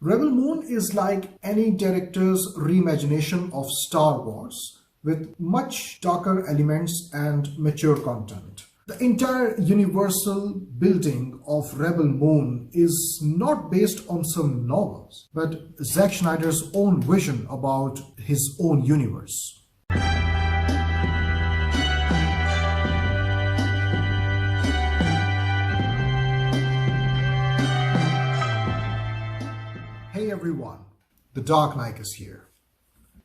Rebel Moon is like any director's reimagination of Star Wars with much darker elements and mature content. The entire universal building of Rebel Moon is not based on some novels, but Zack Snyder's own vision about his own universe. Hey everyone, the Dark Knaik is here.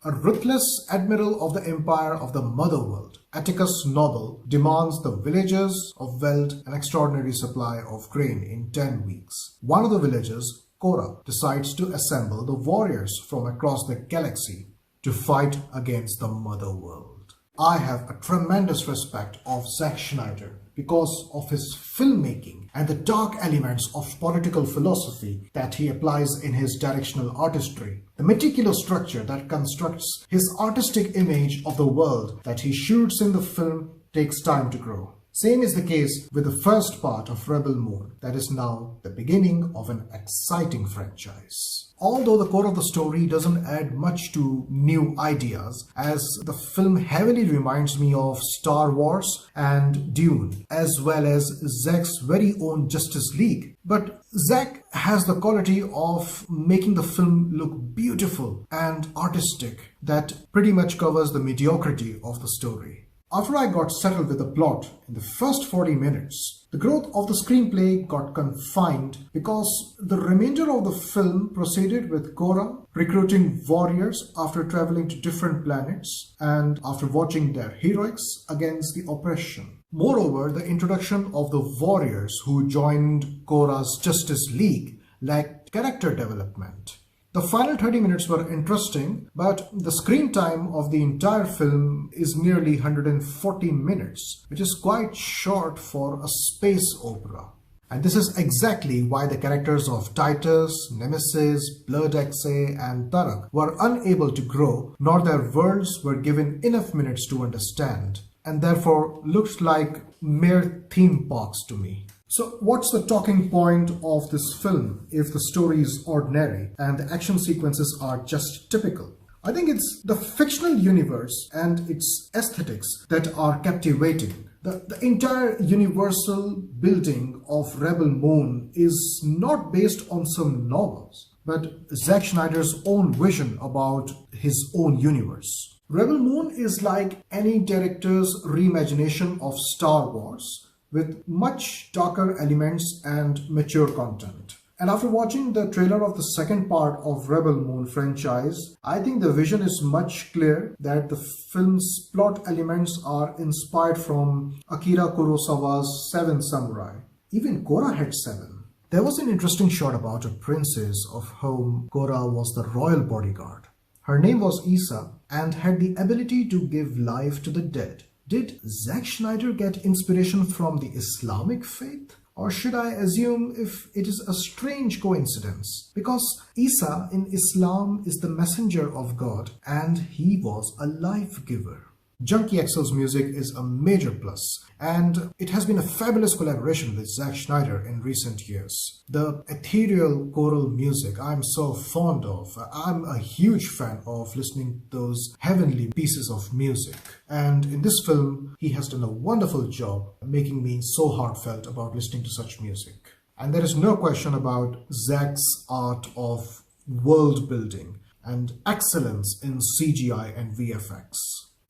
A ruthless admiral of the empire of the Motherworld, Atticus Noble, demands the villagers of Veld an extraordinary supply of grain in 10 weeks. One of the villagers, Kora, decides to assemble the warriors from across the galaxy to fight against the Motherworld. I have a tremendous respect of Zack Snyder because of his filmmaking and the dark elements of political philosophy that he applies in his directional artistry. The meticulous structure that constructs his artistic image of the world that he shoots in the film takes time to grow. Same is the case with the first part of Rebel Moon, that is now the beginning of an exciting franchise. Although the core of the story doesn't add much to new ideas, as the film heavily reminds me of Star Wars and Dune, as well as Zack's very own Justice League. But Zack has the quality of making the film look beautiful and artistic that pretty much covers the mediocrity of the story. After I got settled with the plot in the first 40 minutes, the growth of the screenplay got confined because the remainder of the film proceeded with Kora recruiting warriors after traveling to different planets and after watching their heroics against the oppression. Moreover, the introduction of the warriors who joined Kora's Justice League lacked character development. The final 30 minutes were interesting, but the screen time of the entire film is nearly 140 minutes, which is quite short for a space opera. And this is exactly why the characters of Titus, Nemesis, Blood Exe, and Tarak were unable to grow, nor their worlds were given enough minutes to understand, and therefore looked like mere theme parks to me. So what's the talking point of this film if the story is ordinary and the action sequences are just typical? I think it's the fictional universe and its aesthetics that are captivating. The entire universal building of Rebel Moon is not based on some novels, but Zack Snyder's own vision about his own universe. Rebel Moon is like any director's reimagination of Star Wars, with much darker elements and mature content. And after watching the trailer of the second part of Rebel Moon franchise, I think the vision is much clear that the film's plot elements are inspired from Akira Kurosawa's Seven Samurai. Even Kora had 7. There was an interesting shot about a princess of whom Kora was the royal bodyguard. Her name was Isa and had the ability to give life to the dead. Did Zack Snyder get inspiration from the Islamic faith? Or should I assume if it is a strange coincidence? Because Isa in Islam is the messenger of God and he was a life giver. Junkie XL's music is a major plus, and it has been a fabulous collaboration with Zack Snyder in recent years. The ethereal choral music I'm so fond of. I'm a huge fan of listening to those heavenly pieces of music. And in this film, he has done a wonderful job making me so heartfelt about listening to such music. And there is no question about Zack's art of world building and excellence in CGI and VFX.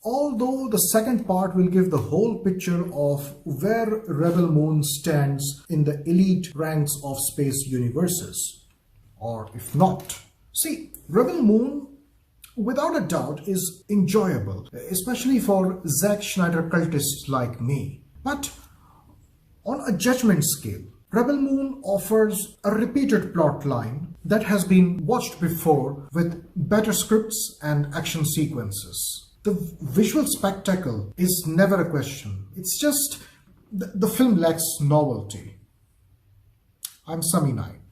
Although the second part will give the whole picture of where Rebel Moon stands in the elite ranks of space universes. Or if not. See, Rebel Moon, without a doubt, is enjoyable, especially for Zack Snyder cultists like me. But on a judgment scale, Rebel Moon offers a repeated plot line that has been watched before with better scripts and action sequences. The visual spectacle is never a question. It's just the film lacks novelty. I'm Sami Naik.